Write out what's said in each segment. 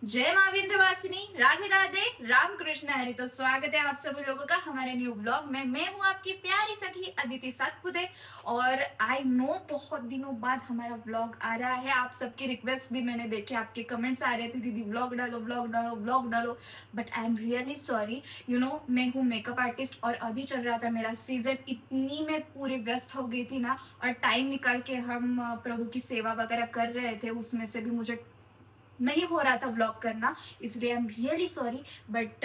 जय मां विंध्यवासिनी, राधे राधे, राम कृष्ण हरि। तो स्वागत है आप सभी लोगों का हमारे न्यू ब्लॉग में। मैं हूं आपकी प्यारी सखी अदिति सतपुते। और आई नो बहुत दिनों बाद हमारा ब्लॉग आ रहा है। आप सबकी रिक्वेस्ट भी मैंने देखे, आपके कमेंट्स आ रहे थे, दीदी ब्लॉग डालो ब्लॉग डालो ब्लॉग डालो। But I am really sorry. मैं हूँ मेकअप आर्टिस्ट और अभी चल रहा था मेरा सीजन। इतनी मैं पूरी व्यस्त हो गई थी ना, और टाइम निकाल के हम प्रभु की सेवा वगैरह कर रहे थे, उसमें से भी मुझे नहीं हो रहा था व्लॉग करना। इसलिए I am really sorry. But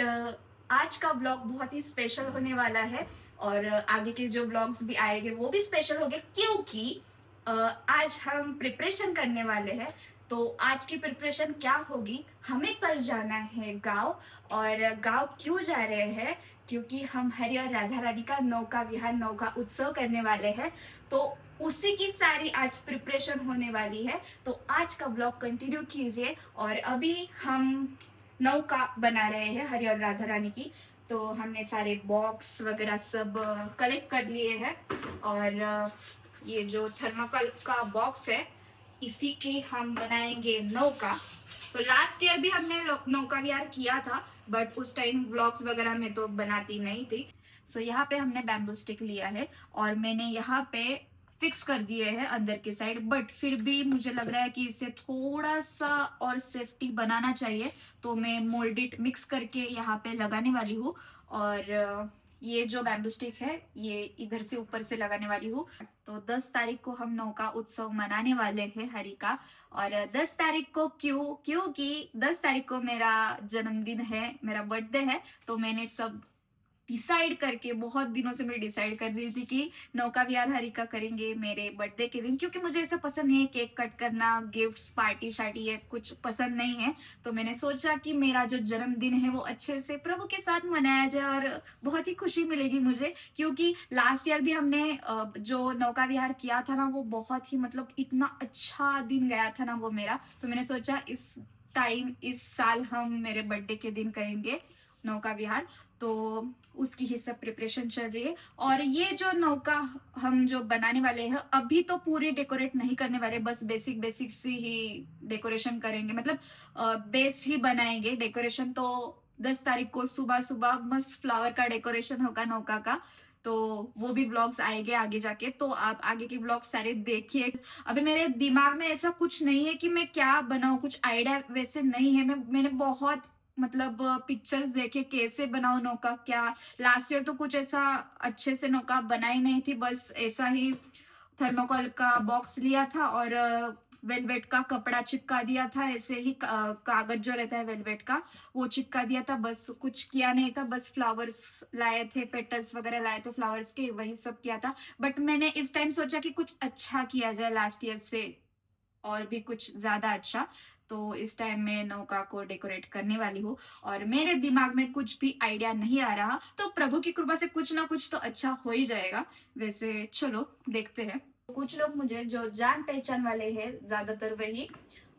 आज का व्लॉग बहुत ही स्पेशल होने वाला है। और आगे के जो व्लॉग्स भी आएंगे वो भी स्पेशल होंगे, क्योंकि आज हम प्रिपरेशन करने वाले हैं। तो आज की प्रिपरेशन क्या होगी, हमें कल जाना है गांव। और गांव क्यों जा रहे हैं, क्योंकि हम हरि और राधा रानी का नौका विहार, नौका उत्सव करने वाले हैं। तो उसी की सारी आज प्रिपरेशन होने वाली है। तो आज का ब्लॉग कंटिन्यू कीजिए। और अभी हम नौका बना रहे हैं हरि और राधा रानी की। तो हमने सारे बॉक्स वगैरह सब कलेक्ट कर लिए हैं। और ये जो थर्माकोल का बॉक्स है, इसी की हम बनाएंगे नौका। तो लास्ट ईयर भी हमने नौका विहार किया था, बट उस टाइम व्लॉग्स वगैरह में तो बनाती नहीं थी। सो यहाँ पे हमने बैम्बू स्टिक लिया है और मैंने यहाँ पे फिक्स कर दिए हैं अंदर के साइड। बट फिर भी मुझे लग रहा है कि इसे थोड़ा सा और सेफ्टी बनाना चाहिए। तो मैं मोल्डेड मिक्स करके यहाँ पे लगाने वाली हूँ। और ये जो बैम्बू स्टिक है ये इधर से ऊपर से लगाने वाली हूँ। तो 10 तारीख को हम नौका उत्सव मनाने वाले हैं हरि का। और 10 तारीख को क्योंकि 10 तारीख को मेरा जन्मदिन है, मेरा बर्थडे है। तो मैंने सब डिसाइड करके, बहुत दिनों से मैं डिसाइड कर रही थी कि नौका विहार हरि का करेंगे मेरे बर्थडे के दिन। क्योंकि मुझे ऐसा पसंद नहीं है केक कट करना, गिफ्ट्स, पार्टी शार्टी, ये कुछ पसंद नहीं है। तो मैंने सोचा कि मेरा जो जन्मदिन है वो अच्छे से प्रभु के साथ मनाया जाए और बहुत ही खुशी मिलेगी मुझे। क्योंकि लास्ट ईयर भी हमने जो नौका विहार किया था ना, वो बहुत ही मतलब इतना अच्छा दिन गया था ना वो मेरा। तो मैंने सोचा इस साल हम मेरे बर्थडे के दिन करेंगे नौका विहार। तो उसकी ही सब प्रिपरेशन चल रही है। और ये जो नौका हम जो बनाने वाले हैं, अभी तो पूरी डेकोरेट नहीं करने वाले, बस बेसिक बेसिक सी ही डेकोरेशन करेंगे। मतलब बेस ही बनाएंगे। डेकोरेशन तो 10 तारीख को सुबह सुबह मस्त फ्लावर का डेकोरेशन होगा नौका का। तो वो भी व्लॉग्स आएंगे आगे जाके। तो आप आगे के व्लॉग्स सारे देखिए। अभी मेरे दिमाग में ऐसा कुछ नहीं है कि मैं क्या बनाऊं, कुछ आइडिया वैसे नहीं है। मैंने बहुत मतलब पिक्चर्स देखे कैसे बनाओ नौका क्या। लास्ट ईयर तो कुछ ऐसा अच्छे से नौका बनाई नहीं थी, बस ऐसा ही थर्माकोल का बॉक्स लिया था और वेलवेट का कपड़ा चिपका दिया था। ऐसे ही कागज जो रहता है वेलवेट का, वो चिपका दिया था। बस कुछ किया नहीं था, बस फ्लावर्स लाए थे, पेटल्स वगैरह लाए थे फ्लावर्स के, वही सब किया था। बट मैंने इस टाइम सोचा कि कुछ अच्छा किया जाए लास्ट ईयर से, और भी कुछ ज्यादा अच्छा। तो इस टाइम मैं नौका को डेकोरेट करने वाली हूँ। और मेरे दिमाग में कुछ भी आइडिया नहीं आ रहा, तो प्रभु की कृपा से कुछ ना कुछ तो अच्छा हो ही जाएगा। वैसे चलो देखते हैं। कुछ लोग मुझे जो जान पहचान वाले हैं, ज्यादातर वही,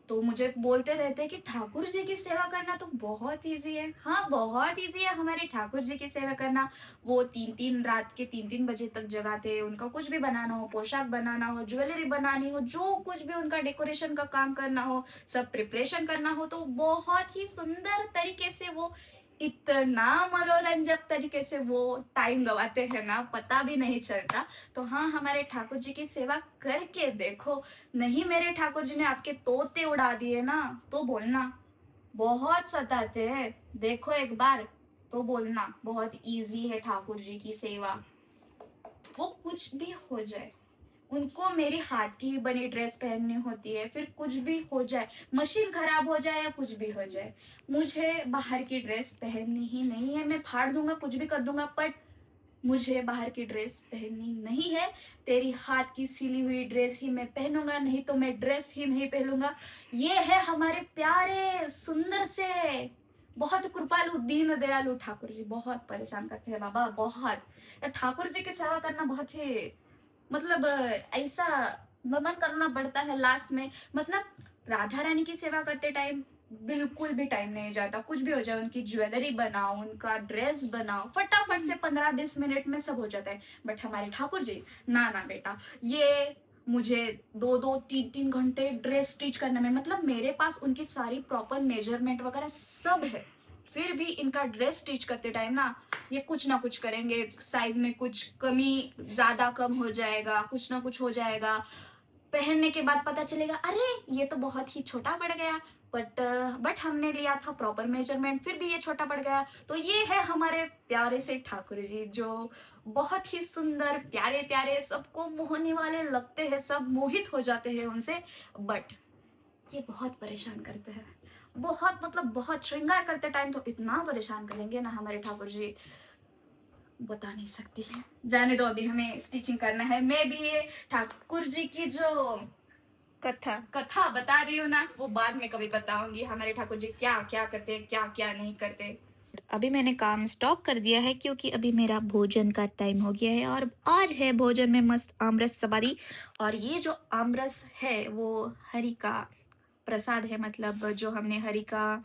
तो मुझे बोलते रहते हैं कि ठाकुर जी की सेवा करना तो बहुत इजी है। हाँ, बहुत इजी है हमारे ठाकुर जी की सेवा करना। वो 3-3 बजे तक जगाते हैं। उनका कुछ भी बनाना हो, पोशाक बनाना हो, ज्वेलरी बनानी हो, जो कुछ भी उनका डेकोरेशन का काम करना हो, सब प्रिपरेशन करना हो, तो बहुत ही सुंदर तरीके से वो, इतना मनोरंजक तरीके से वो टाइम गवाते हैं ना, पता भी नहीं चलता। तो हाँ, हमारे ठाकुर जी की सेवा करके देखो। नहीं मेरे ठाकुर जी ने आपके तोते उड़ा दिए ना, तो बोलना बहुत सताते हैं, देखो एक बार, तो बोलना बहुत इजी है ठाकुर जी की सेवा। वो कुछ भी हो जाए, उनको मेरी हाथ की बनी ड्रेस पहननी होती है, फिर कुछ भी हो जाए, मशीन खराब हो जाए या कुछ भी हो जाए, मुझे बाहर की ड्रेस पहननी ही नहीं है। मैं फाड़ दूंगा, कुछ भी कर दूंगा, बट मुझे बाहर की ड्रेस पहननी नहीं है। तेरी हाथ की सिली हुई ड्रेस ही मैं पहनूंगा, नहीं तो मैं ड्रेस ही नहीं पहनूंगा। ये है हमारे प्यारे सुंदर से, बहुत कृपालु दीन दयालु ठाकुर जी। बहुत परेशान करते हैं बाबा, बहुत। ठाकुर जी की सेवा करना बहुत ही मतलब ऐसा नमन करना पड़ता है लास्ट में। मतलब राधा रानी की सेवा करते टाइम बिल्कुल भी टाइम नहीं जाता। कुछ भी हो जाए, उनकी ज्वेलरी बनाओ, उनका ड्रेस बनाओ, फटाफट से 15-20 मिनट में सब हो जाता है। बट हमारे ठाकुर जी, ना ना बेटा, ये मुझे 2-2 3-3 घंटे ड्रेस स्टिच करने में, मतलब मेरे पास उनकी सारी प्रॉपर मेजरमेंट वगैरह सब है, फिर भी इनका ड्रेस स्टिच करते टाइम ये कुछ ना कुछ करेंगे, साइज में कुछ कमी ज्यादा कम हो जाएगा, कुछ ना कुछ हो जाएगा, पहनने के बाद पता चलेगा अरे ये तो बहुत ही छोटा पड़ गया, बट हमने लिया था प्रॉपर मेजरमेंट, फिर भी ये छोटा पड़ गया। तो ये है हमारे प्यारे से ठाकुर जी, जो बहुत ही सुंदर, प्यारे प्यारे, सबको मोहने वाले लगते हैं, सब मोहित हो जाते हैं उनसे, बट ये बहुत परेशान करते हैं, बहुत, मतलब बहुत। श्रृंगार करते टाइम तो इतना परेशान करेंगे ना हमारे ठाकुर जी, बता नहीं सकती है। जाने दो, अभी हमें स्टिचिंग करना है। मैं भी ये ठाकुर जी की जो कथा बता रही हूँ ना, वो बाद में कभी बताऊंगी हमारे ठाकुर जी क्या क्या करते, क्या क्या नहीं करते। अभी मैंने काम स्टॉप कर दिया है क्योंकि अभी मेरा भोजन का टाइम हो गया है, और आज है भोजन में मस्त आमरस सवारी। और ये जो आमरस है वो हरि का प्रसाद है, मतलब जो हमने हरि का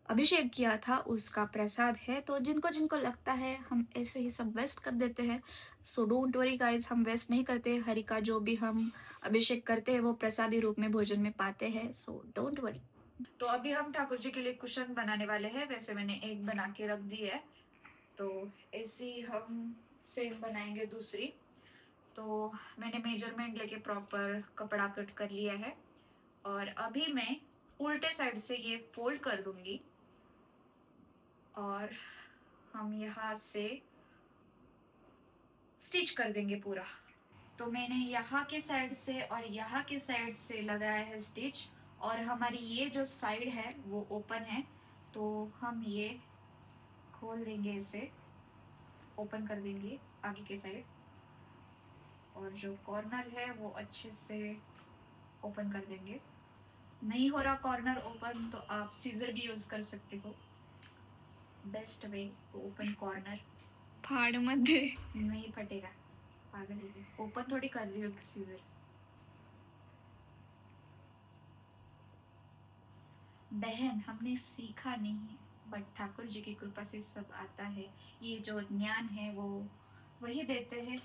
अभिषेक किया था उसका प्रसाद है। तो जिनको जिनको लगता है हम ऐसे ही सब वेस्ट कर देते हैं, सो डोंट वरी गाइस, हम वेस्ट नहीं करते। हरि का जो भी हम अभिषेक करते हैं वो प्रसादी रूप में भोजन में पाते हैं, सो डोंट वरी। तो अभी हम ठाकुर जी के लिए कुशन बनाने वाले हैं। वैसे मैंने एक बना के रख दी है, तो ऐसी हम सेम बनाएंगे दूसरी। तो मैंने मेजरमेंट लेके प्रॉपर कपड़ा कट कर लिया है, और अभी मैं उल्टे साइड से ये फोल्ड कर दूंगी, और हम यहाँ से स्टिच कर देंगे पूरा। तो मैंने यहाँ के साइड से और यहाँ के साइड से लगाया है स्टिच, और हमारी ये जो साइड है वो ओपन है, तो हम ये खोल देंगे, इसे ओपन कर देंगे आगे के साइड, और जो कॉर्नर है वो अच्छे से ओपन कर देंगे। नहीं हो रहा कॉर्नर ओपन तो आप सीजर भी यूज कर सकते हो, best way to open corner. फाड़ मत दे। नहीं फटेगा, पागल है, ओपन थोड़ी कर रही हो सीजर। बहन, हमने सीखा नहीं है, बट ठाकुर जी की कृपा से सब आता है। ये जो ज्ञान है वो वही देते हैं,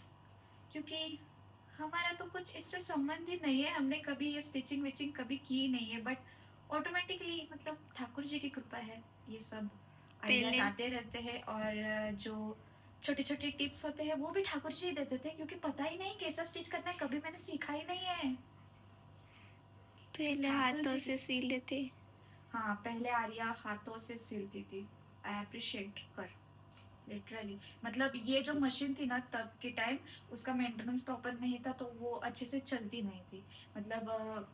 क्योंकि हमारा तो कुछ इससे संबंध ही नहीं है, हमने कभी ये स्टिचिंग विचिंग कभी की नहीं है, बट ऑटोमेटिकली, मतलब ठाकुर जी की कृपा है, ये सब आइडियाज आते रहते हैं। और जो छोटे छोटे टिप्स होते हैं वो भी ठाकुर जी देते थे, क्योंकि पता ही नहीं कैसा स्टिच करना है, कभी मैंने सीखा ही नहीं है। पहले हाथों से सीले थे। हाँ, पहले आर्या हाथों से सिलती थी। आई अप्रिशिएट कर, लिटरली। मतलब ये जो मशीन थी ना तब के टाइम, उसका मेंटेनेंस प्रॉपर नहीं था, तो वो अच्छे से चलती नहीं थी। मतलब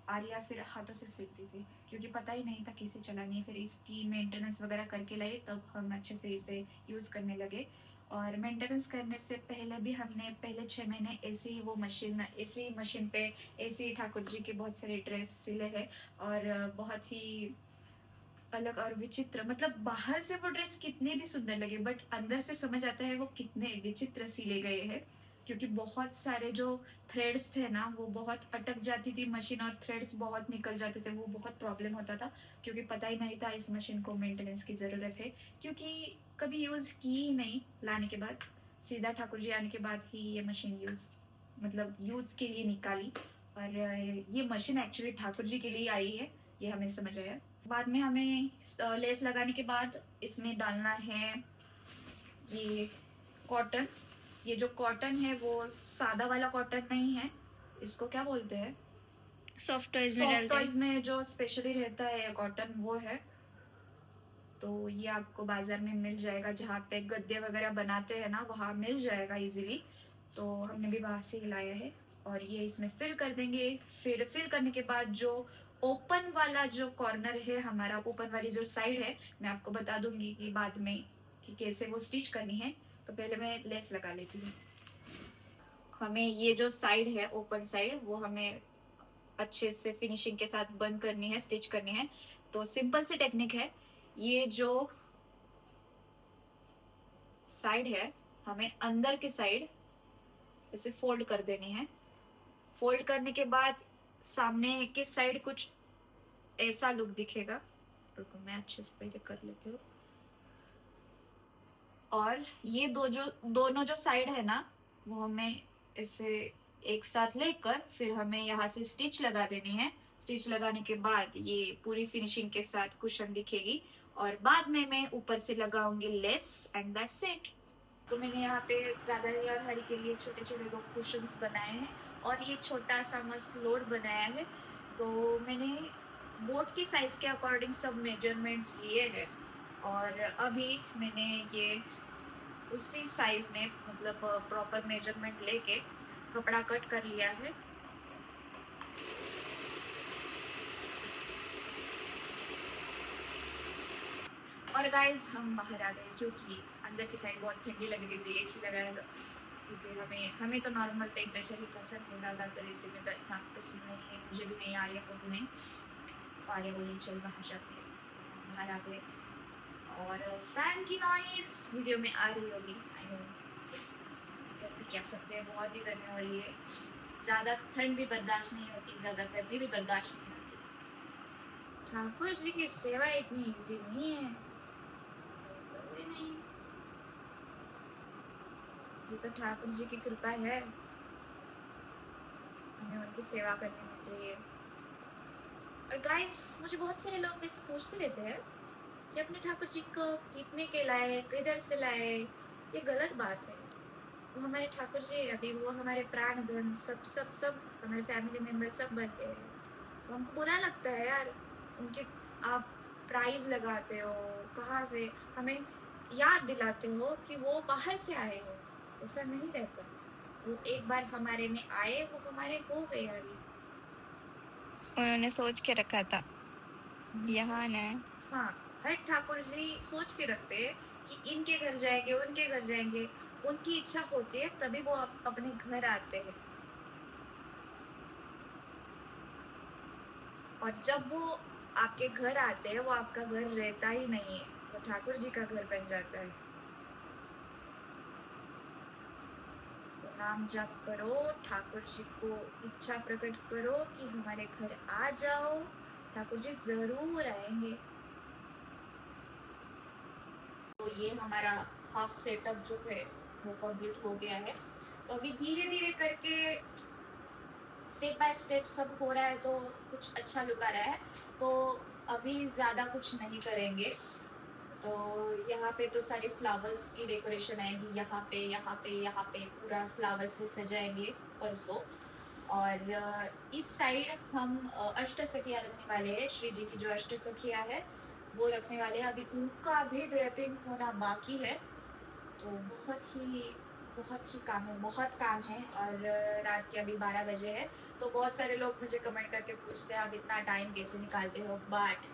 आर्या फिर हाथों से सिलती थी, क्योंकि पता ही नहीं था कैसे चलानी है। फिर इसकी मेंटेनेंस वगैरह करके लाई, तब हम अच्छे से इसे यूज़ करने लगे। और मेंटेनेंस करने से पहले भी हमने पहले 6 महीने ऐसे ही वो मशीन, ऐसे ही मशीन पे ऐसे ही ठाकुर जी के बहुत सारे ड्रेस सिले हैं, और बहुत ही अलग और विचित्र, मतलब बाहर से वो ड्रेस कितने भी सुंदर लगे, बट अंदर से समझ आता है वो कितने विचित्र सिले गए हैं, क्योंकि बहुत सारे जो थ्रेड्स थे ना वो बहुत अटक जाती थी मशीन, और थ्रेड्स बहुत निकल जाते थे, वो बहुत प्रॉब्लम होता था, क्योंकि पता ही नहीं था इस मशीन को मेंटेनेंस की ज़रूरत है, क्योंकि कभी यूज़ की ही नहीं। लाने के बाद, सीधा ठाकुर जी आने के बाद ही ये मशीन यूज़ के लिए निकाली, और ये मशीन एक्चुअली ठाकुर जी के लिए आई है, ये हमें समझ आया। बाद में हमें लेस लगाने के बाद इसमें डालना है ये कॉटन। ये जो कॉटन है वो सादा वाला कॉटन नहीं है, इसको क्या बोलते हैं, सॉफ्ट टॉयज में सॉफ्ट डालते टॉयज हैं। में जो स्पेशली रहता है कॉटन, वो है। तो ये आपको बाजार में मिल जाएगा, जहाँ पे गद्दे वगैरह बनाते हैं ना वहाँ मिल जाएगा इजीली, तो हमने भी वहाँ से ही लाया है। और ये इसमें फिल कर देंगे। फिर फिल करने के बाद जो ओपन वाला जो कॉर्नर है हमारा, ओपन वाली जो साइड है, मैं आपको बता दूंगी कि बाद में कि कैसे वो स्टिच करनी है। तो पहले मैं लेस लगा लेती हूँ। हमें ये जो साइड है ओपन साइड, वो हमें अच्छे से फिनिशिंग के साथ बंद करनी है, स्टिच करनी है। तो सिंपल सी टेक्निक है, ये जो साइड है हमें अंदर की साइड इसे फोल्ड कर देनी है। फोल्ड करने के बाद सामने की साइड कुछ ऐसा लुक दिखेगा। रुको मैं अच्छे से पहले कर लेती हूँ। और ये दोनों जो साइड है ना वो हमें इसे एक साथ लेकर फिर हमें यहाँ से स्टिच लगा देनी है। स्टिच लगाने के बाद ये पूरी फिनिशिंग के साथ कुशन दिखेगी और बाद में मैं ऊपर से लगाऊंगी लेस एंड दैट्स इट। तो मैंने यहाँ पे राधारी और हरी के लिए छोटे छोटे दो कुशंस बनाए हैं और ये छोटा सा मस्त लोड बनाया है। तो मैंने बोट की साइज के अकॉर्डिंग सब मेजरमेंट्स लिए हैं और अभी मैंने ये उसी साइज में मतलब प्रॉपर मेजरमेंट लेके कपड़ा कट कर लिया है। और गाइस हम बाहर आ गए क्योंकि अंदर की साइड बहुत ठंडी लग रही थी, एसी लगाया था। क्योंकि हमें तो नॉर्मल टेम्परेचर ही पसंद है, ज़्यादातर एसी में बैठना पसंद नहीं है, मुझे भी नहीं, आर्या को भी नहीं। आर्या बोली चल बाहर जाते हैं, बाहर आ गए। और फैन की नॉइज वीडियो में आ रही होगी, आई नो, क्या सकते हैं, बहुत ही गर्मी हो रही है। ज़्यादा ठंड भी बर्दाश्त नहीं होती, ज़्यादा गर्मी भी बर्दाश्त नहीं होती। ठाकुर जी की सेवा इतनी इजी नहीं है, कभी नहीं। ये तो ठाकुर जी की कृपा है, हमें उनकी सेवा करनी मिल रही है। और गाइस, मुझे बहुत सारे लोग वैसे पूछते रहते हैं कि अपने ठाकुर जी को कितने के लाए, किधर से लाए। ये गलत बात है। वो हमारे ठाकुर जी, अभी वो हमारे प्राण धन, सब सब सब हमारे फैमिली मेंबर सब बन गए हैं। तो हमको बुरा लगता है यार, उनके आप प्राइज लगाते हो, कहाँ से हमें याद दिलाते हो कि वो बाहर से आए हैं। ऐसा नहीं रहता, वो एक बार हमारे में आए, वो हमारे हो गए। अभी उन्होंने सोच के रखा था यहाँ आना है। हाँ, हर ठाकुर जी सोच के रखते हैं कि इनके घर जाएंगे, उनके घर जाएंगे। उनकी इच्छा होती है तभी वो अपने घर आते हैं। और जब वो आपके घर आते हैं, वो आपका घर रहता ही नहीं है, वो ठाकुर जी का घर बन जाता है। तो नाम जाप करो, ठाकुर जी को इच्छा प्रकट करो कि हमारे घर आ जाओ, ठाकुर जी जरूर आएंगे। तो ये हमारा हाफ सेटअप जो है वो कंप्लीट हो गया है। तो अभी धीरे धीरे करके स्टेप बाय स्टेप सब हो रहा है, तो कुछ अच्छा लुक आ रहा है। तो अभी ज़्यादा कुछ नहीं करेंगे। तो यहाँ पे तो सारी फ्लावर्स की डेकोरेशन आएगी, यहाँ पे यहाँ पे यहाँ पे पूरा फ्लावर्स से सजाएंगे परसों। और इस साइड हम अष्टसखियाँ रखने वाले हैं। श्री जी की जो अष्टसखियाँ है वो रखने वाले हैं। अभी उनका भी ड्रेपिंग होना बाकी है। तो बहुत ही काम है, बहुत काम है। और रात के अभी 12 बजे है। तो बहुत सारे लोग मुझे कमेंट करके पूछते हैं आप इतना टाइम कैसे निकालते हो, बट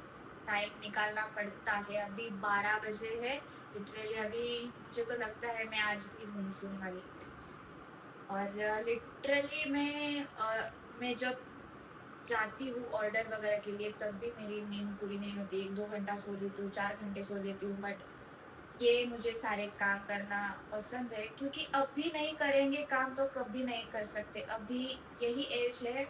टाइम निकालना पड़ता है। अभी 12 बजे है लिटरली। अभी मुझे तो लगता है मैं आज भी नहीं सोने वाली। और लिटरली मैं जब जाती हूँ ऑर्डर वगैरह के लिए तब भी मेरी नींद पूरी नहीं होती। 1-2 घंटा सो लेती हूँ, 4 घंटे सो लेती हूँ। बट ये मुझे सारे काम करना पसंद है, क्योंकि अभी नहीं करेंगे काम तो कभी नहीं कर सकते। अभी यही एज है,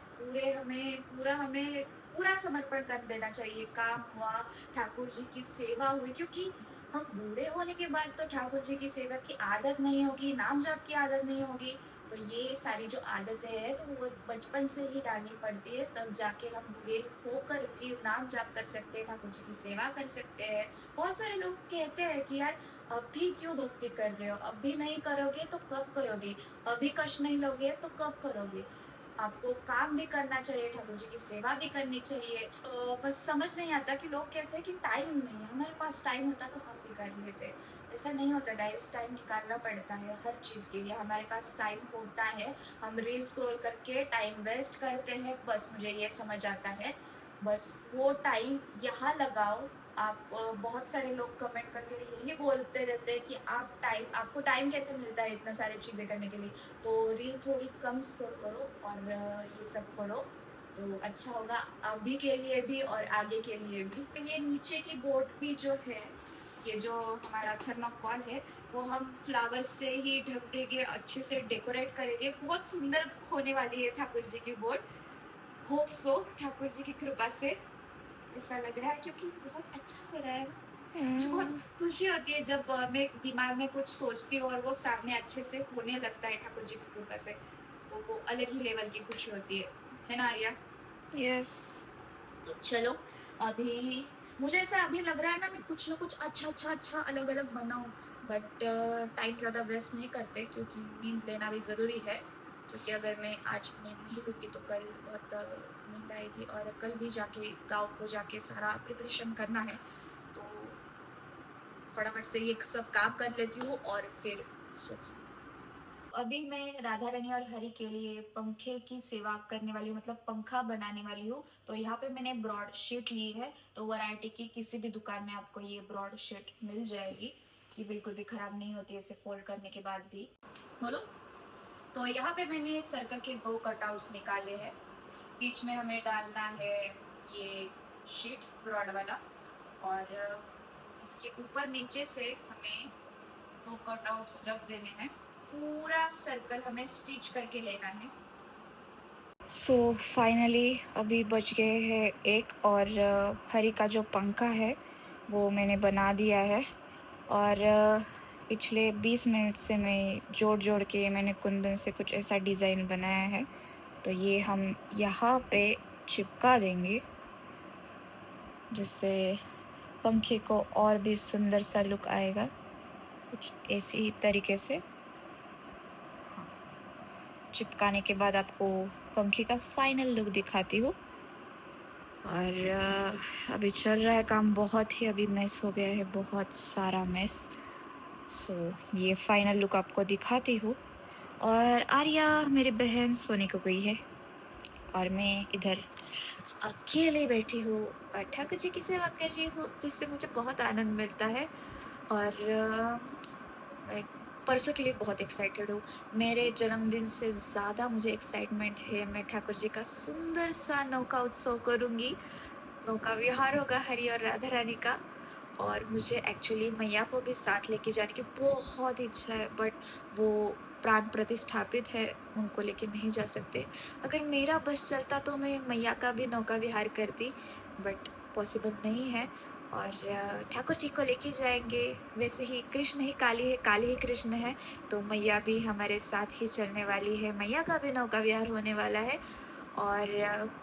हमें पूरा समर्पण कर देना चाहिए। काम हुआ, ठाकुर जी की सेवा हुई, क्योंकि हम बूढ़े होने के बाद तो ठाकुर जी की सेवा की आदत नहीं होगी, नाम जाप की आदत नहीं होगी। तो ये सारी जो आदतें हैं तो वो बचपन से ही डालनी पड़ती है, तब जाके हम बूढ़े होकर भी नाम जाप कर सकते हैं, ठाकुर जी की सेवा कर सकते हैं। बहुत सारे लोग कहते हैं कि यार अभी क्यों भक्ति कर रहे हो, अभी नहीं करोगे तो कब करोगे, अभी कष्ट नहीं लोगे तो कब करोगे। आपको काम भी करना चाहिए, ठाकुर जी की सेवा भी करनी चाहिए। बस समझ नहीं आता कि लोग कहते हैं कि टाइम नहीं है। हमारे पास टाइम होता तो हम भी कर लेते। ऐसा नहीं होता गाइस, टाइम निकालना पड़ता है हर चीज़ के लिए। हमारे पास टाइम होता है, हम रील स्क्रॉल करके टाइम वेस्ट करते हैं, बस मुझे ये समझ आता है। बस वो टाइम यहाँ लगाओ। आप बहुत सारे लोग कमेंट करके यही बोलते रहते हैं कि आपको टाइम कैसे मिलता है इतना सारी चीज़ें करने के लिए। तो रील थोड़ी कम स्क्रॉल करो और ये सब करो तो अच्छा होगा, अभी के लिए भी और आगे के लिए भी। ये नीचे की बोर्ड भी जो है, ये जो हमारा थर्माकोल है, वो हम फ्लावर्स से ही ढक देंगे, अच्छे से डेकोरेट करेंगे। बहुत सुंदर होने वाली है ठाकुर जी की board. Hope so, Thakur ji की कृपा से ऐसा लग रहा है, क्योंकि बहुत अच्छा हो रहा है। मुझे बहुत खुशी होती है जब मैं दिमाग में कुछ सोचती हूँ और वो सामने अच्छे से होने लगता है ठाकुर जी की कृपा से। तो वो अलग ही लेवल की खुशी होती है ना आर्या? यस। तो चलो, अभी मुझे ऐसा अभी लग रहा है ना, मैं कुछ ना कुछ अच्छा अलग अलग बनाऊं, बट टाइम ज़्यादा वेस्ट नहीं करते क्योंकि नींद लेना भी ज़रूरी है। क्योंकि अगर मैं आज नींद नहीं लूँगी तो कल बहुत नींद आएगी, और कल भी जाके गाँव को जाके सारा प्रिपरेशन करना है। तो फटाफट से ये सब काम कर लेती हूँ और फिर सोती हूँ। अभी मैं राधा रानी और हरि के लिए पंखे की सेवा करने वाली हूँ, मतलब पंखा बनाने वाली हूँ। तो यहाँ पे मैंने ब्रॉड शीट ली है, तो वैरायटी की किसी भी दुकान में आपको ये ब्रॉड शीट मिल जाएगी। ये बिल्कुल भी खराब नहीं होती है इसे फोल्ड करने के बाद भी। बोलो। तो यहाँ पे मैंने सर्कल के 2 कटआउट्स निकाले हैं। बीच में हमें डालना है ये शीट ब्रॉड वाला, और इसके ऊपर नीचे से हमें 2 कटआउट्स रख देने हैं। पूरा सर्कल हमें स्टिच करके लेना है। सो फाइनली अभी बच गए हैं 1, और हरी का जो पंखा है वो मैंने बना दिया है। और पिछले 20 मिनट से मैं जोड़ के मैंने कुंदन से कुछ ऐसा डिज़ाइन बनाया है। तो ये हम यहाँ पे चिपका देंगे, जिससे पंखे को और भी सुंदर सा लुक आएगा, कुछ ऐसी तरीके से। चिपकाने के बाद आपको पंखे का फाइनल लुक दिखाती हूँ। और अभी चल रहा है काम, बहुत ही अभी मेस हो गया है, बहुत सारा मेस। सो ये फाइनल लुक आपको दिखाती हूँ। और आर्या मेरी बहन सोने को गई है और मैं इधर अकेले बैठी हूँ और ठाकुर जी की सेवा कर रही हूँ, जिससे मुझे बहुत आनंद मिलता है। और मैं परसों के लिए बहुत एक्साइटेड हूँ। मेरे जन्मदिन से ज़्यादा मुझे एक्साइटमेंट है, मैं ठाकुर जी का सुंदर सा नौका उत्सव करूँगी। नौका विहार होगा हरि और राधा रानी का। और मुझे एक्चुअली मैया को भी साथ लेके जाने की बहुत इच्छा है, बट वो प्राण प्रतिष्ठापित है, उनको लेके नहीं जा सकते। अगर मेरा बस चलता तो मैं मैया का भी नौका विहार करती, बट पॉसिबल नहीं है। और ठाकुर जी को लेके जाएंगे। वैसे ही कृष्ण ही काली है, काली ही कृष्ण है, तो मैया भी हमारे साथ ही चलने वाली है, मैया का भी नौका विहार होने वाला है और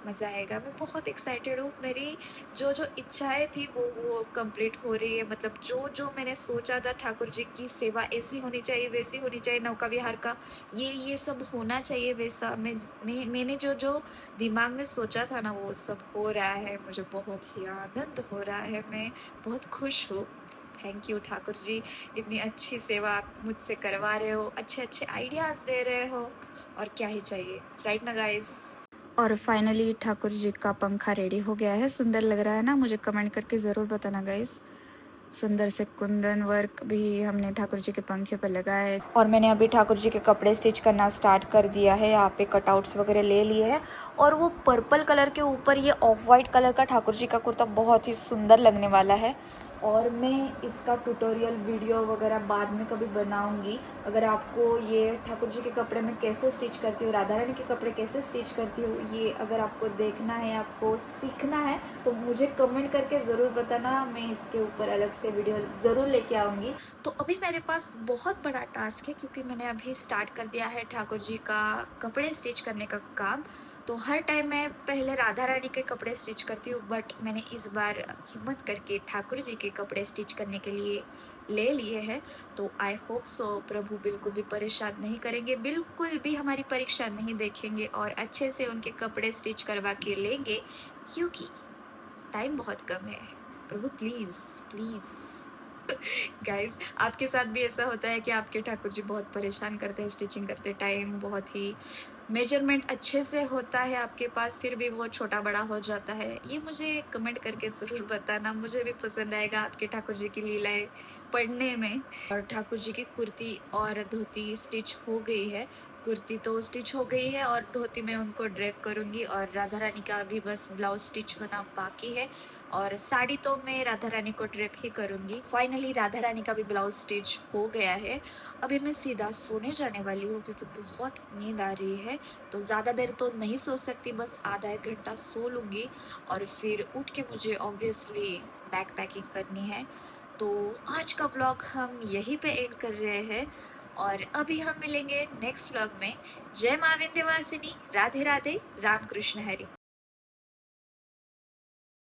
मज़ा आएगा। मैं बहुत एक्साइटेड हूँ। मेरी जो जो इच्छाएं थी वो कंप्लीट हो रही है। मतलब जो जो मैंने सोचा था, ठाकुर जी की सेवा ऐसी होनी चाहिए, वैसी होनी चाहिए, नौका विहार का ये सब होना चाहिए वैसा। मैंने जो जो दिमाग में सोचा था ना, वो सब हो रहा है। मुझे बहुत ही आनंद हो रहा है, मैं बहुत खुश हूँ। थैंक यू ठाकुर जी, इतनी अच्छी सेवा आप मुझसे करवा रहे हो, अच्छे अच्छे आइडियाज़ दे रहे हो, और क्या ही चाहिए, राइट ना गाइस। और फाइनली ठाकुर जी का पंखा रेडी हो गया है। सुंदर लग रहा है ना? मुझे कमेंट करके ज़रूर बताना गाइस। सुंदर से कुंदन वर्क भी हमने ठाकुर जी के पंखे पर लगाया है। और मैंने अभी ठाकुर जी के कपड़े स्टिच करना स्टार्ट कर दिया है। यहाँ पे कटआउट्स वगैरह ले लिए हैं, और वो पर्पल कलर के ऊपर ये ऑफ वाइट कलर का ठाकुर जी का कुर्ता बहुत ही सुंदर लगने वाला है। और मैं इसका ट्यूटोरियल वीडियो वगैरह बाद में कभी बनाऊंगी। अगर आपको ये ठाकुर जी के कपड़े में कैसे स्टिच करती हूँ, राधा रानी के कपड़े कैसे स्टिच करती हूँ, ये अगर आपको देखना है, आपको सीखना है, तो मुझे कमेंट करके ज़रूर बताना। मैं इसके ऊपर अलग से वीडियो ज़रूर लेके आऊँगी। तो अभी मेरे पास बहुत बड़ा टास्क है, क्योंकि मैंने अभी स्टार्ट कर दिया है ठाकुर जी का कपड़े स्टिच करने का काम। तो हर टाइम मैं पहले राधा रानी के कपड़े स्टिच करती हूँ, बट मैंने इस बार हिम्मत करके ठाकुर जी के कपड़े स्टिच करने के लिए ले लिए हैं। तो आई होप सो प्रभु बिल्कुल भी परेशान नहीं करेंगे, बिल्कुल भी हमारी परीक्षा नहीं देखेंगे, और अच्छे से उनके कपड़े स्टिच करवा के लेंगे, क्योंकि टाइम बहुत कम है। प्रभु प्लीज़ प्लीज़ गाइस, आपके साथ भी ऐसा होता है कि आपके ठाकुर जी बहुत परेशान करते हैं स्टिचिंग करते टाइम? बहुत ही मेजरमेंट अच्छे से होता है आपके पास, फिर भी वो छोटा बड़ा हो जाता है? ये मुझे कमेंट करके ज़रूर बताना, मुझे भी पसंद आएगा आपके ठाकुर जी की लीलाएं पढ़ने में। और ठाकुर जी की कुर्ती और धोती स्टिच हो गई है। कुर्ती तो स्टिच हो गई है और धोती में उनको ड्रेप करूँगी, और राधा रानी का भी बस ब्लाउज स्टिच होना बाकी है। और साड़ी तो मैं राधा रानी को ड्रेप ही करूँगी। फाइनली राधा रानी का भी ब्लाउज स्टिच हो गया है। अभी मैं सीधा सोने जाने वाली हूँ, क्योंकि बहुत नींद आ रही है। तो ज़्यादा देर तो नहीं सो सकती, बस आधा एक घंटा सो लूँगी, और फिर उठ के मुझे ऑब्वियसली बैग पैकिंग करनी है। तो आज का व्लॉग हम यहीं पे एंड कर रहे हैं, और अभी हम मिलेंगे नेक्स्ट व्लॉग में। जय मां विंध्यवासिनी, राधे राधे, राम कृष्ण हरि।